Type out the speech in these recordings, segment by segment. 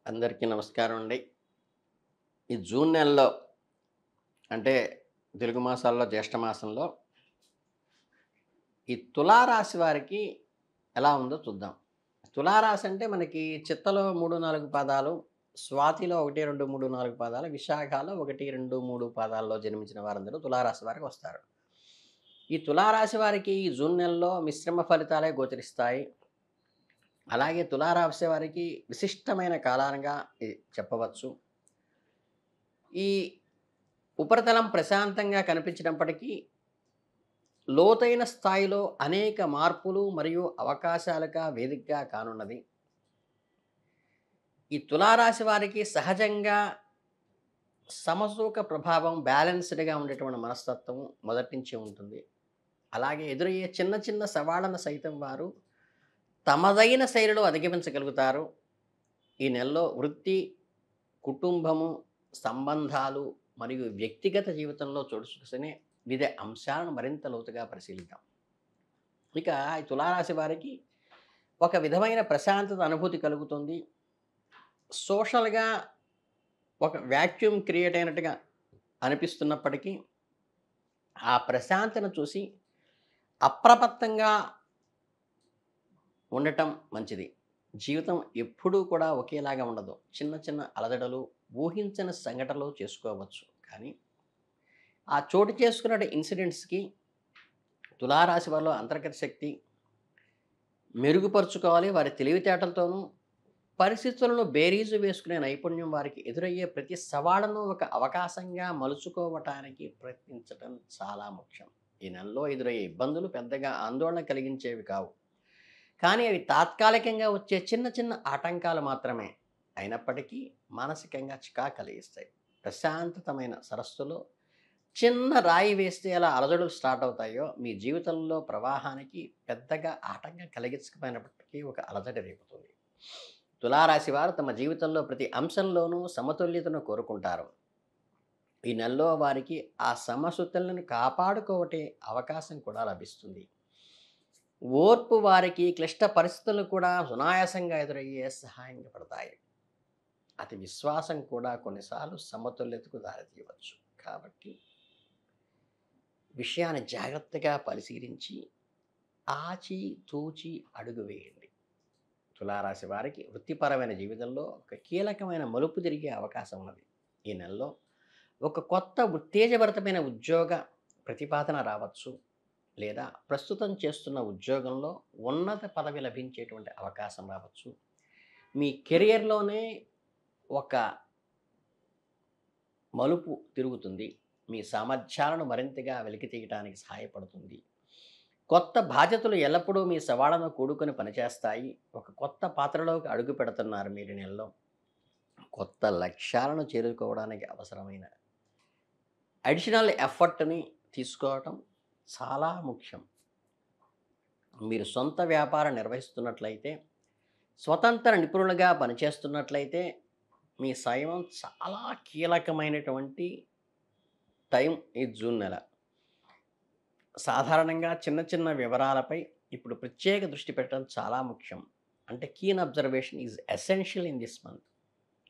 అందరికీ నమస్కారం అండి. ఈ జూన్ నెలలో అంటే తెలుగు మాసాల్లో జ్యేష్ఠ మాసంలో ఈ తులారాశి వారికి ఎలా ఉందో చూద్దాం. తులారాశి అంటే మనకి చిత్తలో 3, 4 పాదాలు, స్వాతిలో 1, 2, 3, 4 పాదాలు, విశాఖలో 1, 2, 3 పాదాల్లో జన్మించిన వారందరూ తులారాశి వారికి వస్తారు. ఈ తులారాశి వారికి ఈ జూన్ నెలలో మిశ్రమ ఫలితాలే గోచరిస్తాయి. అలాగే తులారాశి వారికి విశిష్టమైన కాలాలుగా ఇది చెప్పవచ్చు. ఈ ఉపరితలం ప్రశాంతంగా కనిపించినప్పటికీ, లోతైన స్థాయిలో అనేక మార్పులు మరియు అవకాశాలుగా వేదికగా కానున్నది. ఈ తులారాశి వారికి సహజంగా సమతూక ప్రభావం, బ్యాలెన్స్డ్‌గా ఉండేటువంటి మనస్తత్వం మొదటి నుంచి ఉంటుంది. అలాగే ఎదురయ్యే చిన్న చిన్న సవాళ్ళను సైతం వారు తమదైన శైలిలో అధిగమించగలుగుతారు. ఈ నెలలో వృత్తి, కుటుంబము, సంబంధాలు మరియు వ్యక్తిగత జీవితంలో చోటు చేసుకునే వివిధ అంశాలను మరింత లోతుగా పరిశీలిద్దాం. ఇక ఈ తులారాశి వారికి ఒక విధమైన ప్రశాంతత అనుభూతి కలుగుతుంది. సోషల్‌గా ఒక వాక్యూమ్ క్రియేట్ అయినట్టుగా అనిపిస్తున్నప్పటికీ, ఆ ప్రశాంతతను చూసి అప్రమత్తంగా ఉండటం మంచిది. జీవితం ఎప్పుడూ కూడా ఒకేలాగా ఉండదు. చిన్న చిన్న అలజడులు, ఊహించని సంఘటనలు చేసుకోవచ్చు. కానీ ఆ చోటు చేసుకున్న ఇన్సిడెంట్స్‌కి తులారాశి వారిలో అంతర్గత శక్తి మెరుగుపరుచుకోవాలి. వారి తెలివితేటలతోనూ, పరిస్థితులను బేరీజు వేసుకునే నైపుణ్యం వారికి ఎదురయ్యే ప్రతి సవాలును ఒక అవకాశంగా మలుచుకోవటానికి ప్రయత్నించటం చాలా ముఖ్యం. ఈ నెలలో ఎదురయ్యే ఇబ్బందులు పెద్దగా ఆందోళన కలిగించేవి కావు. కానీ అవి తాత్కాలికంగా వచ్చే చిన్న చిన్న ఆటంకాలు మాత్రమే. అయినప్పటికీ మానసికంగా చికాకు కలిగిస్తాయి. ప్రశాంతతమైన సరస్సులో చిన్న రాయి వేస్తే ఎలా అలజడులు స్టార్ట్ అవుతాయో, మీ జీవితంలో ప్రవాహానికి పెద్దగా ఆటంకం కలిగించకపోయినప్పటికీ ఒక అలజడి రేపుతుంది. తులారాశి వారు తమ జీవితంలో ప్రతి అంశంలోనూ సమతుల్యతను కోరుకుంటారు. ఈ నెలలో వారికి ఆ సమతుల్యతను కాపాడుకోవటే అవకాశం కూడా లభిస్తుంది. ఓర్పు వారికి క్లిష్ట పరిస్థితులు కూడా సునాయాసంగా ఎదురయ్యే సహాయంగా పడతాయి. అతి విశ్వాసం కూడా కొన్నిసార్లు సమతుల్యతకు దారితీయవచ్చు. కాబట్టి విషయాన్ని జాగ్రత్తగా పరిశీలించి ఆచి తూచి అడుగు వేయండి. తులారాశి వారికి వృత్తిపరమైన జీవితంలో ఒక కీలకమైన మలుపు తిరిగే అవకాశం ఉన్నది. ఈ నెలలో ఒక కొత్త ఉత్తేజభరితమైన ఉద్యోగ ప్రతిపాదన రావచ్చు, లేదా ప్రస్తుతం చేస్తున్న ఉద్యోగంలో ఉన్నత పదవి లభించేటువంటి అవకాశం రావచ్చు. మీ కెరియర్‌లోనే ఒక మలుపు తిరుగుతుంది. మీ సామర్థ్యాలను మరింతగా వెలికి తీయటానికి సహాయపడుతుంది. కొత్త బాధ్యతలు ఎల్లప్పుడూ మీ సవాళ్ళను కూడుకొని పనిచేస్తాయి. ఒక కొత్త పాత్రలోకి అడుగు పెడుతున్నారు మీరు ఈ నెలలో. కొత్త లక్ష్యాలను చేరుకోవడానికి అవసరమైన అడిషనల్ ఎఫర్ట్‌ని తీసుకోవటం చాలా ముఖ్యం. మీరు సొంత వ్యాపారం నిర్వహిస్తున్నట్లయితే, స్వతంత్ర నిపుణులుగా పనిచేస్తున్నట్లయితే, మీ సమయం చాలా కీలకమైనటువంటి టైం ఈ జూన్ నెల. సాధారణంగా చిన్న చిన్న వివరాలపై ఇప్పుడు ప్రత్యేక దృష్టి పెట్టడం చాలా ముఖ్యం. అంటే keen observation is essential in this month.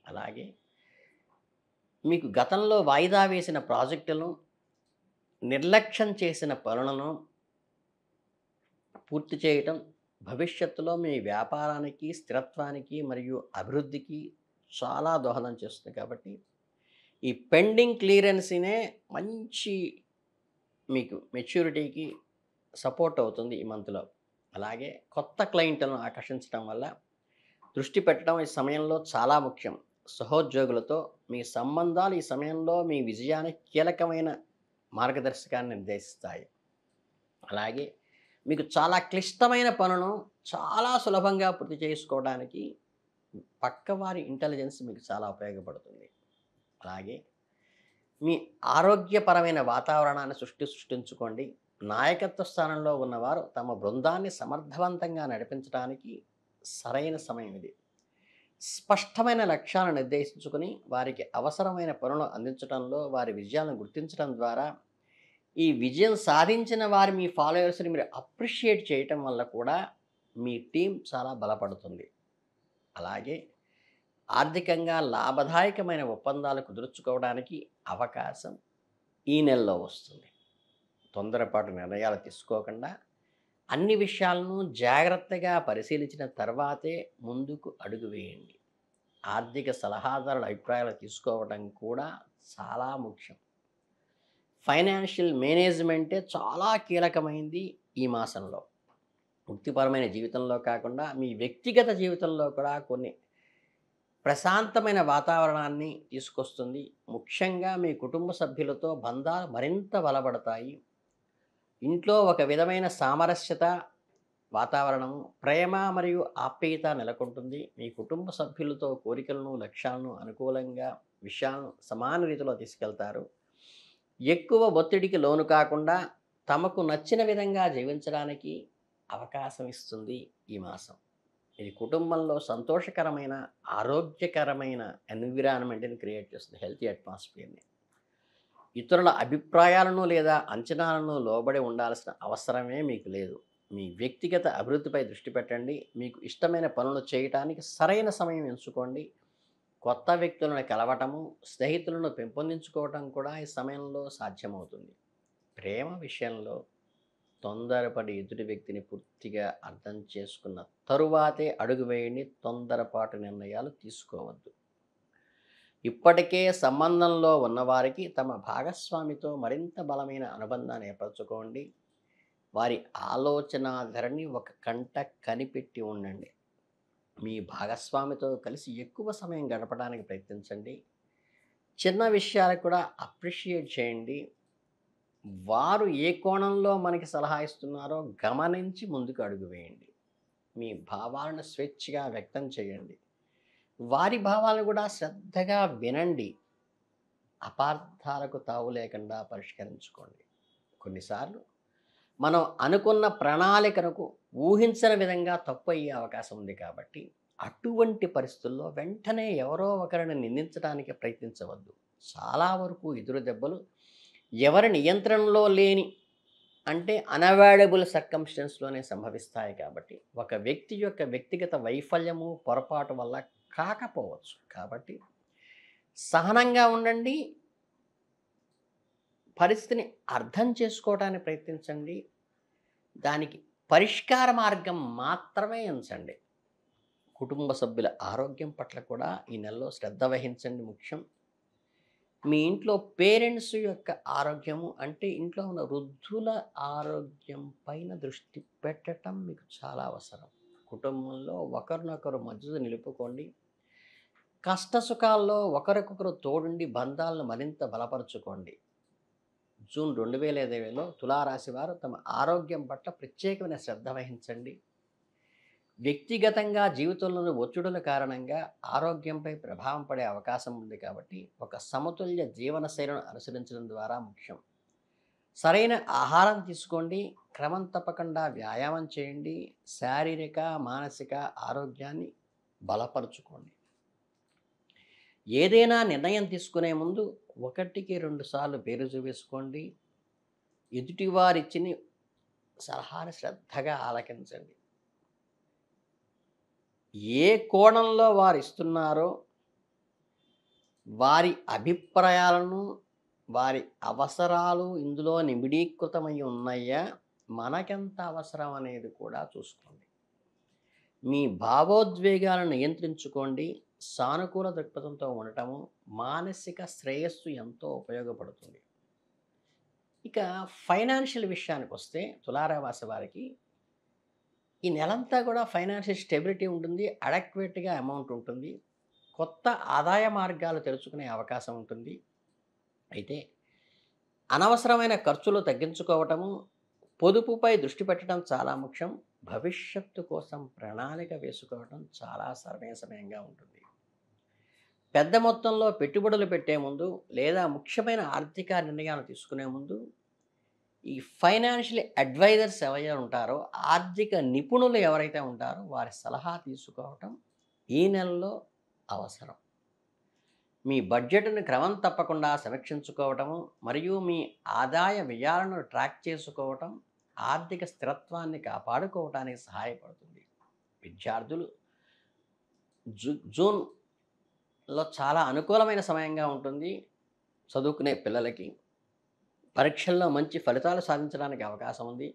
అలాగే మీకు గతంలో వాయిదా వేసిన ప్రాజెక్టులను, నిర్లక్ష్యం చేసిన పనులను పూర్తి చేయటం భవిష్యత్తులో మీ వ్యాపారానికి, స్థిరత్వానికి మరియు అభివృద్ధికి చాలా దోహదం చేస్తుంది. కాబట్టి ఈ పెండింగ్ క్లియరెన్సీనే మంచి మీకు మెచ్యూరిటీకి సపోర్ట్ అవుతుంది ఈ మంత్లో. అలాగే కొత్త క్లయింట్లను ఆకర్షించడం వల్ల దృష్టి పెట్టడం ఈ సమయంలో చాలా ముఖ్యం. సహోద్యోగులతో మీ సంబంధాలు ఈ సమయంలో మీ విజయానికి కీలకమైన మార్గదర్శకాన్ని నిర్దేశిస్తాయి. అలాగే మీకు చాలా క్లిష్టమైన పనులను చాలా సులభంగా పూర్తి చేసుకోవడానికి పక్కవారి ఇంటెలిజెన్స్ మీకు చాలా ఉపయోగపడుతుంది. అలాగే మీ ఆరోగ్యపరమైన వాతావరణాన్ని సృష్టించుకోండి. నాయకత్వ స్థానంలో ఉన్నవారు తమ బృందాన్ని సమర్థవంతంగా నడిపించడానికి సరైన సమయం ఇది. స్పష్టమైన లక్ష్యాలను నిర్దేశించుకొని వారికి అవసరమైన పనులు అందించడంలో వారి విజయాలను గుర్తించడం ద్వారా ఈ విజయం సాధించిన వారి మీ ఫాలోవర్స్ని మీరు అప్రిషియేట్ చేయటం వల్ల కూడా మీ టీం చాలా బలపడుతుంది. అలాగే ఆర్థికంగా లాభదాయకమైన ఒప్పందాలు కుదుర్చుకోవడానికి అవకాశం ఈ నెలలో వస్తుంది. తొందరపాటు నిర్ణయాలు తీసుకోకుండా అన్ని విషయాలను జాగ్రత్తగా పరిశీలించిన తర్వాతే ముందుకు అడుగు వేయండి. ఆర్థిక సలహాదారుల అభిప్రాయాలు తీసుకోవడం కూడా చాలా ముఖ్యం. ఫైనాన్షియల్ మేనేజ్మెంటే చాలా కీలకమైంది ఈ మాసంలో. వృత్తిపరమైన జీవితంలో కాకుండా మీ వ్యక్తిగత జీవితంలో కూడా కొన్ని ప్రశాంతమైన వాతావరణాన్ని తీసుకొస్తుంది. ముఖ్యంగా మీ కుటుంబ సభ్యులతో బంధాలు మరింత బలపడతాయి. ఇంట్లో ఒక విధమైన సామరస్యత వాతావరణము, ప్రేమ మరియు ఆప్యాయత నెలకొంటుంది. మీ కుటుంబ సభ్యులతో కోరికలను, లక్ష్యాలను అనుకూలంగా విషయాలను సమాన రీతిలో తీసుకెళ్తారు. ఎక్కువ ఒత్తిడికి లోను కాకుండా తమకు నచ్చిన విధంగా జీవించడానికి అవకాశం ఇస్తుంది ఈ మాసం. ఇది కుటుంబంలో సంతోషకరమైన, ఆరోగ్యకరమైన ఎన్విరాన్మెంట్ని క్రియేట్ చేస్తుంది, హెల్తీ అట్మాస్ఫియర్ని. ఇతరుల అభిప్రాయాలను లేదా అంచనాలను లోబడి ఉండాల్సిన అవసరమే మీకు లేదు. మీ వ్యక్తిగత అభివృద్ధిపై దృష్టి పెట్టండి. మీకు ఇష్టమైన పనులు చేయటానికి సరైన సమయం ఎంచుకోండి. కొత్త వ్యక్తులను కలవటము, స్నేహితులను పెంపొందించుకోవటం కూడా ఈ సమయంలో సాధ్యమవుతుంది. ప్రేమ విషయంలో తొందరపడి ఎదుటి వ్యక్తిని పూర్తిగా అర్థం చేసుకున్న తరువాతే అడుగు వేయండి. తొందరపాటు నిర్ణయాలు తీసుకోవద్దు. ఇప్పటికే సంబంధంలో ఉన్నవారికి తమ భాగస్వామితో మరింత బలమైన అనుబంధాన్ని ఏర్పరచుకోండి. వారి ఆలోచన ధరని ఒక కంట కనిపెట్టి ఉండండి. మీ భాగస్వామితో కలిసి ఎక్కువ సమయం గడపడానికి ప్రయత్నించండి. చిన్న విషయాలకు కూడా అప్రిషియేట్ చేయండి. వారు ఏ కోణంలో మనకి సలహా ఇస్తున్నారో గమనించి ముందుకు అడుగు వేయండి. మీ భావాలను స్వేచ్ఛగా వ్యక్తం చేయండి. వారి భావాలను కూడా శ్రద్ధగా వినండి. అపార్థాలకు తావు లేకుండా పరిష్కరించుకోండి. కొన్నిసార్లు మనం అనుకున్న ప్రణాళికలకు ఊహించని విధంగా తప్పు అయ్యే అవకాశం ఉంది. కాబట్టి అటువంటి పరిస్థితుల్లో వెంటనే ఎవరో ఒకరిని నిందించడానికి ప్రయత్నించవద్దు. చాలా వరకు ఎదురు దెబ్బలు ఎవరి నియంత్రణలో లేని, అంటే అన్అవాయిడబుల్ సర్కమ్స్టెన్స్లోనే సంభవిస్తాయి. కాబట్టి ఒక వ్యక్తి యొక్క వ్యక్తిగత వైఫల్యము, పొరపాటు వల్ల కాకపోవచ్చు. కాబట్టి సహనంగా ఉండండి. పరిస్థితిని అర్థం చేసుకోవడానికి ప్రయత్నించండి. దానికి పరిష్కార మార్గం మాత్రమే ఉంచండి. కుటుంబ సభ్యుల ఆరోగ్యం పట్ల కూడా ఈ నెలలో శ్రద్ధ వహించండి. ముఖ్యం, మీ ఇంట్లో పేరెంట్స్ యొక్క ఆరోగ్యము, అంటే ఇంట్లో ఉన్న వృద్ధుల ఆరోగ్యం పైన దృష్టి పెట్టడం మీకు చాలా అవసరం. కుటుంబంలో ఒకరినొకరు మద్దతు నిలుపుకోండి. కష్ట సుఖాల్లో ఒకరికొకరు తోడుండి బంధాలను మరింత బలపరుచుకోండి. జూన్ 2020లో తులారాశి వారు తమ ఆరోగ్యం పట్ల ప్రత్యేకమైన శ్రద్ధ వహించండి. వ్యక్తిగతంగా జీవితంలోని ఒత్తిడుల కారణంగా ఆరోగ్యంపై ప్రభావం పడే అవకాశం ఉంది. కాబట్టి ఒక సమతుల్య జీవనశైలిని అనుసరించడం ద్వారా ముఖ్యం. సరైన ఆహారం తీసుకోండి. క్రమం తప్పకుండా వ్యాయామం చేయండి. శారీరక, మానసిక ఆరోగ్యాన్ని బలపరుచుకోండి. ఏదైనా నిర్ణయం తీసుకునే ముందు 1-2 సార్లు బేరీజు వేసుకోండి. ఎదుటివారిచ్చిన సలహాను శ్రద్ధగా ఆలకించండి. ఏ కోణంలో వారు ఇస్తున్నారో వారి అభిప్రాయాలను, వారి అవసరాలు ఇందులో నిబిడీకృతమై ఉన్నాయా, మనకెంత అవసరం అనేది కూడా చూసుకోండి. మీ భావోద్వేగాలను నియంత్రించుకోండి. సానుకూల దృక్పథంతో ఉండటము మానసిక శ్రేయస్సు ఎంతో ఉపయోగపడుతుంది. ఇక ఫైనాన్షియల్ విషయానికి వస్తే తులారాశి వారికి ఈ నెలంతా కూడా ఫైనాన్షియల్ స్టెబిలిటీ ఉంటుంది. అడక్వేట్గా అమౌంట్ ఉంటుంది. కొత్త ఆదాయ మార్గాలు తెరుచుకునే అవకాశం ఉంటుంది. అయితే అనవసరమైన ఖర్చులు తగ్గించుకోవటము, పొదుపుపై దృష్టి పెట్టడం చాలా ముఖ్యం. భవిష్యత్తు కోసం ప్రణాళిక వేసుకోవడం చాలా సరైన సమయంగా ఉంటుంది. పెద్ద మొత్తంలో పెట్టుబడులు పెట్టే ముందు లేదా ముఖ్యమైన ఆర్థిక నిర్ణయాలు తీసుకునే ముందు ఈ ఫైనాన్షియల్ అడ్వైజర్స్ ఎవరైతే ఉంటారో, ఆర్థిక నిపుణులు ఎవరైతే ఉంటారో వారి సలహా తీసుకోవటం ఈ నెలలో అవసరం. మీ బడ్జెట్ను క్రమం తప్పకుండా సమీక్షించుకోవటము మరియు మీ ఆదాయ వ్యయాలను ట్రాక్ చేసుకోవటం ఆర్థిక స్థిరత్వాన్ని కాపాడుకోవటానికి సహాయపడుతుంది. విద్యార్థులు జూన్ చాలా అనుకూలమైన సమయంగా ఉంటుంది. చదువుకునే పిల్లలకి పరీక్షల్లో మంచి ఫలితాలు సాధించడానికి అవకాశం ఉంది.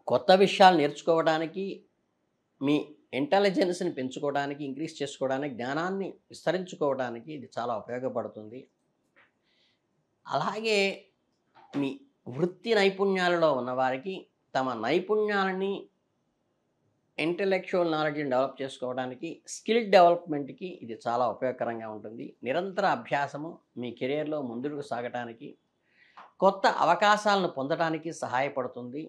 కొత్త విషయాలు నేర్చుకోవడానికి, మీ ఇంటెలిజెన్స్‌ని పెంచుకోవడానికి, ఇంక్రీజ్ చేసుకోవడానికి, జ్ఞానాన్ని విస్తరించుకోవడానికి ఇది చాలా ఉపయోగపడుతుంది. అలాగే మీ వృత్తి నైపుణ్యాలలో ఉన్నవారికి తమ నైపుణ్యాలని, ఇంటలెక్చువల్ నాలెడ్జ్‌ని డెవలప్ చేసుకోవడానికి, స్కిల్ డెవలప్‌మెంట్‌కి ఇది చాలా ఉపయోగకరంగా ఉంటుంది. నిరంతర అభ్యాసము మీ కెరియర్‌లో ముందుకు సాగటానికి, కొత్త అవకాశాలను పొందటానికి సహాయపడుతుంది.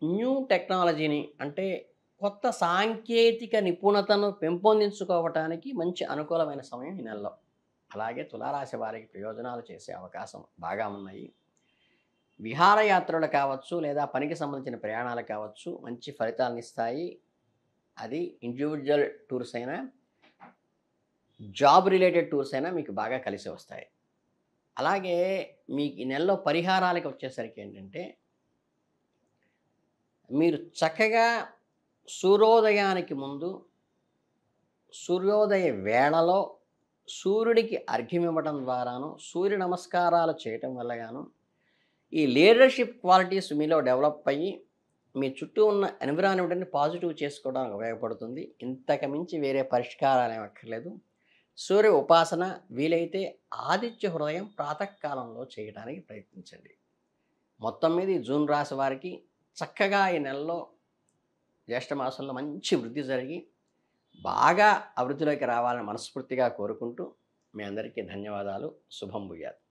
న్యూ టెక్నాలజీని అంటే కొత్త సాంకేతిక నిపుణతను పెంపొందించుకోవటానికి మంచి అనుకూలమైన సమయం ఈ నెలలో. అలాగే తులారాశి వారికి ప్రయోజనాలు చేసే అవకాశం బాగా ఉన్నాయి. విహారయాత్రలు కావచ్చు, లేదా పనికి సంబంధించిన ప్రయాణాలు కావచ్చు, మంచి ఫలితాలను ఇస్తాయి. అది ఇండివిజువల్ టూర్స్ అయినా, జాబ్ రిలేటెడ్ టూర్స్ అయినా మీకు బాగా కలిసి వస్తాయి. అలాగే మీకు ఈ నెలలో పరిహారాలకు వచ్చేసరికి ఏంటంటే, మీరు చక్కగా సూర్యోదయానికి ముందు, సూర్యోదయ వేళలో సూర్యుడికి అర్ఘ్యం ఇవ్వడం ద్వారాను, సూర్య నమస్కారాలు చేయటం వల్ల గాను ఈ లీడర్షిప్ క్వాలిటీస్ మీలో డెవలప్ అయ్యి మీ చుట్టూ ఉన్న ఎన్విరాన్మెంట్ని పాజిటివ్ చేసుకోవడానికి ఉపయోగపడుతుంది. ఇంతకు మించి వేరే పరిష్కారాలు ఏమి అక్కర్లేదు. సూర్య ఉపాసన వీలైతే ఆదిత్య హృదయం ప్రాతకాలంలో చేయడానికి ప్రయత్నించండి. మొత్తం మీద ఈ జూన్ రాశి వారికి చక్కగా ఈ నెలలో జ్యేష్ఠ మాసంలో మంచి వృద్ధి జరిగి బాగా అభివృద్ధిలోకి రావాలని మనస్ఫూర్తిగా కోరుకుంటూ మీ అందరికీ ధన్యవాదాలు. శుభం భూయాత్.